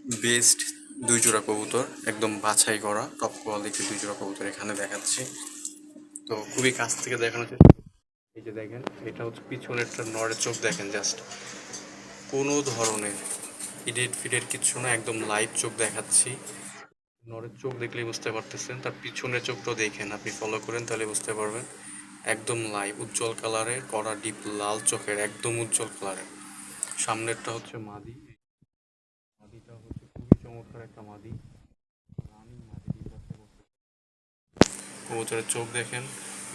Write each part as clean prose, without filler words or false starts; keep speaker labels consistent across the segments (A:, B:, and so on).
A: Best দুই জোড়া কবুতর, একদম বাছাই করা টপ কোয়ালিটির দুই জোড়া কবুতর এখানে দেখাচ্ছি। তো খুবই কাছ থেকে দেখানো চেষ্টা। এই যে দেখেন, এটা হচ্ছে পিছনেরটা নরের চোখ, দেখেন জাস্ট কোনো ধরনের ইডেট ফিডেট কিচ্ছু না, একদম লাইভ চোখ দেখাচ্ছি। নরের চোখ দেখলেই বুঝতে পারতেছেন, তার পিছনের চোখটাও দেখেন, আপনি ফলো করেন তাহলে বুঝতে পারবেন। একদম লাইভ উজ্জ্বল কালারের কড়া ডিপ লাল চোখের, একদম উজ্জ্বল কালারের। সামনেরটা হচ্ছে মাদি, মাদিটা হচ্ছে খুবই চমৎকার একটা মাদি, রানিং মাদি, ডিম বাচ্চা করছে। কবুতরের চোখ দেখেন,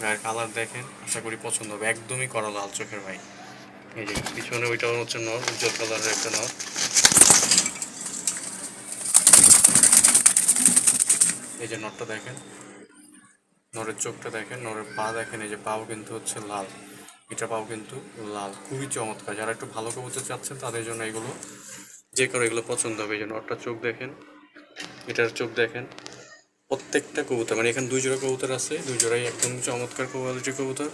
A: গায়ের কালার দেখেন, আশা করি পছন্দ হবে, একদমই কড়া লাল চোখের ভাই। এই যে পিছনে ওইটা হচ্ছে নর, উজ্জ্বল কালারের একটা নর। এই যে নরটা দেখেন, নরের চোখটা দেখেন, নরের পা দেখেন, এই যে পাও কিন্তু হচ্ছে লাল, এটা পাও কিন্তু লাল, খুবই চমৎকার। যারা একটু ভালো কবুতর চাচ্ছেন তাদের জন্য এগুলো, যে কারো এগুলো পছন্দ হবে। এই যে নরটার চোখ দেখেন, এটার চোখ দেখেন, প্রত্যেকটা কবুতর মানে এখানে দুই জোড়া কবুতর আছে, দুই জোড়াই একদম চমৎকার কোয়ালিটির কবুতর।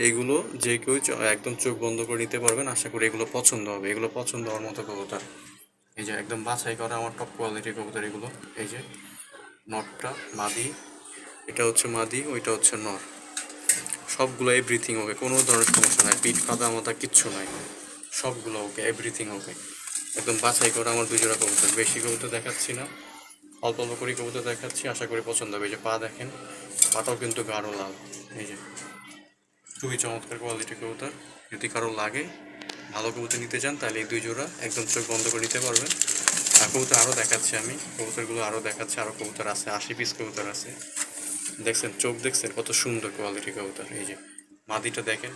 A: এইগুলো যে কেউ একদম চোখ বন্ধ করে নিতে পারবেন, আশা করি এগুলো পছন্দ হবে, এগুলো পছন্দ হওয়ার মতো কবুতর। এই যে একদম বাছাই করা আমার টপ কোয়ালিটির কবুতর এগুলো। এই যে নরটা মাদি, এটা হচ্ছে মাদি, ওইটা হচ্ছে নর, সবগুলো এভরিথিং ওকে, কোনো ধরনের সমস্যা নাই, পিঠ কাদা মাথা কিচ্ছু নাই, সবগুলো ওকে, এভরিথিং ওকে। একদম বাছাই করা আমার দুই জোড়া কবুতর, বেশি কবুতর দেখাচ্ছি না, অল্প অল্প করে কবুতর দেখাচ্ছি, আশা করি পছন্দ হবে। এই যে পা দেখেন, পাটাও কিন্তু গাঢ় লাল। এই যে খুবই চমৎকার কোয়ালিটির কবুতর, যদি কারো লাগে ভালো কবুতর নিতে চান তাহলে এই দুই জোড়া একদম চোখ বন্ধ করে নিতে পারবেন। আর কবুতর আরও দেখাচ্ছি আমি, কবুতরগুলো আরও দেখাচ্ছে, আরও কবুতর আছে, 80 পিস কবুতর আছে। দেখছেন চোখ, দেখছেন কত সুন্দর কোয়ালিটির কবুতর। এই যে মাদিটা দেখেন,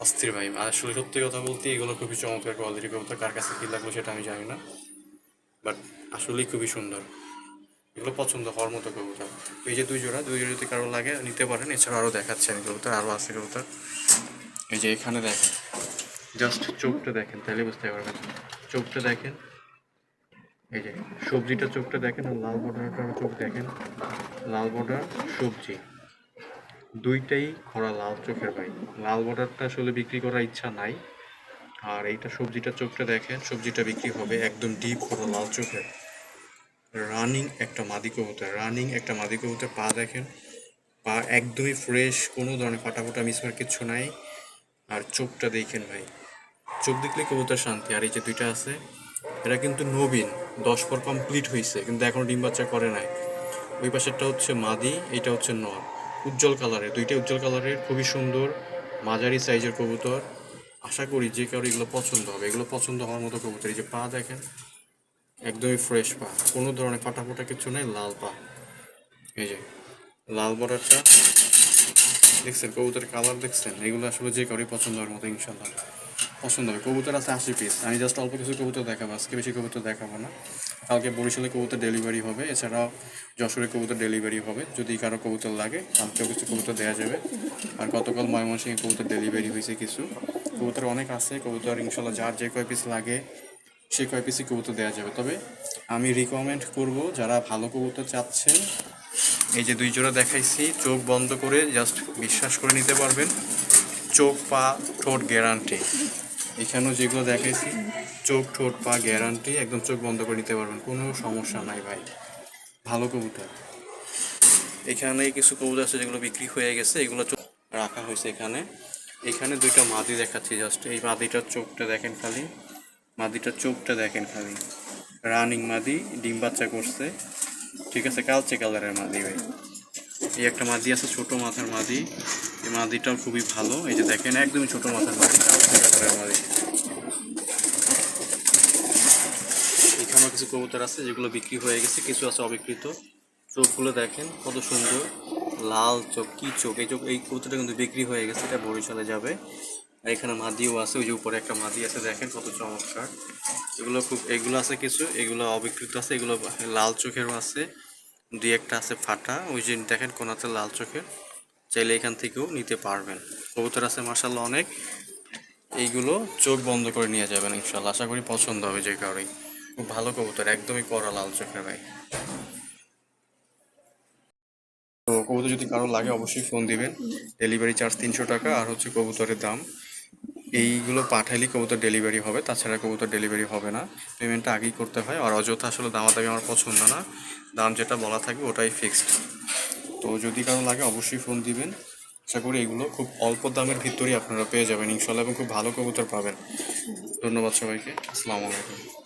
A: অস্থির ভাই, আসলে সত্যি কথা বলতে এগুলো খুবই চমৎকার কোয়ালিটির কবুতর, কার কাছে কী লাগলো সেটা আমি জানি না, বাট আসলেই খুবই সুন্দর, এগুলো পছন্দ হওয়ার মতো কবুতর। এই যে দুই জোড়া, দুই জোড়া যদি কারো লাগে নিতে পারেন, এছাড়াও আরও দেখাচ্ছি আমি কবুতর, আরও আছে কবুতর। এই যে এখানে দেখেন, জাস্ট চোখটা দেখেন তাহলে বুঝতে পারবেন, চোখটা দেখেন, এই যে সবজিটা চোখটা দেখেন, আর লাল বর্ডারটার চোখ দেখেন, লাল বর্ডার সবজি দুইটাই খরা লাল চোখের ভাই। লাল বর্ডারটা আসলে বিক্রি করার ইচ্ছা নাই, আর এইটা সবজিটা চোখটা দেখেন, সবজিটা বিক্রি হবে, একদম ডিপ খরা লাল চোখের, রানিং একটা মাদি কবুতর, রানিং একটা মাদি কবুতর। পা দেখেন, পা একদমই ফ্রেশ, কোনো ধরনের ফাটাফোটা মিসমার কিচ্ছু নাই। আর চোখটা দেখেন ভাই, চোখ দেখলে কবুতর শান্তি। আর এই যে দুইটা আছে, এরা কিন্তু নবীন, 10 পর কমপ্লিট হয়েছে কিন্তু এখনো ডিম বাচ্চা করে নাই। ওই পাশেরটা হচ্ছে মাদি, এইটা হচ্ছে নর, উজ্জ্বল কালারের, দুইটাই উজ্জ্বল কালারের, খুবই সুন্দর মাঝারি সাইজের কবুতর। আশা করি যে কারো এগুলো পছন্দ হবে, এগুলো পছন্দ হওয়ার মতো কবুতর। এই যে পা দেখেন, একদমই ফ্রেশ পা, কোনো ধরনের ফাটাফোটা কিছু নেই, লাল পা। এই যে লাল বর্ডারটা দেখছেন, কবুতরের কালার দেখছেন, এগুলো আসলে যে কারোই পছন্দ হওয়ার মতো, ইনশাল্লাহ পছন্দ হবে। কবুতর আছে 80 পিস, আমি জাস্ট অল্প কিছু কবুতর দেখাবো আজকে, বেশি কবুতর দেখাবো না। কালকে বরিশালে কবুতর ডেলিভারি হবে, এছাড়াও যশোরে কবুতর ডেলিভারি হবে, যদি কারো কবুতর লাগে কালকেও কিছু কবুতর দেওয়া যাবে। আর গতকাল ময়মনসিংহে কবুতর ডেলিভারি হয়েছে কিছু, কবুতর অনেক আছে, কবুতর ইনশাল্লাহ যার যে কয় পিস লাগে সেই কয় পিসই কবুতর দেওয়া যাবে। তবে আমি রিকমেন্ড করব, যারা ভালো কবুতর চাচ্ছেন, এই যে দুই জোড়া দেখাইছি, চোখ বন্ধ করে জাস্ট বিশ্বাস করে নিতে পারবেন, চোখ পা ঠোঁট গ্যারান্টি। এখানেও যেগুলো দেখাইছি, চোখ ঠোঁট পা গ্যারান্টি, একদম চোখ বন্ধ করে নিতে পারবেন, কোনো সমস্যা নাই ভাই, ভালো কবুতর। এখানে কিছু কবুতর আছে যেগুলো বিক্রি হয়ে গেছে, এগুলো রাখা হয়েছে এখানে। এখানে দুইটা মাদি দেখাচ্ছি, জাস্ট এই মাদিটার চোখটা দেখেন খালি, মাদিটার চোখটা দেখেন খালি, রানিং মাদি, ডিম বাচ্চা করছে, ঠিক আছে, কালচে কালারের মাদি ভাই। এই একটা মাদি আছে ছোট মাথার মাদি, এই মাদিটাও খুবই ভালো, এই যে দেখেন একদমই ছোট মাথার মাদি, কালচে কালারের মাদি। এখানেও কিছু কবুতর আছে যেগুলো বিক্রি হয়ে গেছে, কিছু আছে অবিকৃত। চোখগুলো দেখেন কত সুন্দর, লাল চোখ, কি চোখ, এই চোখ, এই কবুতরটা কিন্তু বিক্রি হয়ে গেছে, এটা বরিশালে যাবে। আর এখানে মাদিও আছে, ওই যে উপরে একটা মাদি আছে, দেখেন কত চমৎকার। এগুলো খুব, এগুলো আছে কিছু, এগুলো অবিকৃত আছে, এগুলো লাল চোখেরও আছে, দুই একটা আছে ফাটা, ওই যে দেখেন কোনাতে লাল চোখের, চাইলে এখান থেকেও নিতে পারবেন। কবুতর আছে মার্শাল্লাহ অনেক, এইগুলো চোখ বন্ধ করে নিয়ে যাবেন ইনশাল্লাহ, আশা করি পছন্দ হবে যে কারোই। খুব ভালো কবুতর, একদমই কড়া লাল চোখের ভাই। তো কবুতর যদি কারো লাগে অবশ্যই ফোন দিবেন, ডেলিভারি চার্জ 300 টাকা, আর হচ্ছে কবুতরের দাম এইগুলো পাঠাইলে কবুতর ডেলিভারি হবে, তাছাড়া কবুতর ডেলিভারি হবে না। পেমেন্টটা আগেই করতে হয়, আর অযথা আসলে দামাদামি আমার পছন্দ না। দাম যেটা বলা থাকবে ওটাই ফিক্সড। তো যদি কারো লাগে অবশ্যই ফোন দিবেন। আশা করি এগুলো খুব অল্প দামের ভিতরেই আপনারা পেয়ে যাবেন ইনশাল্লাহ, এবং খুব ভালো কবুতর পাবেন। ধন্যবাদ সবাইকে। আসসালামু আলাইকুম।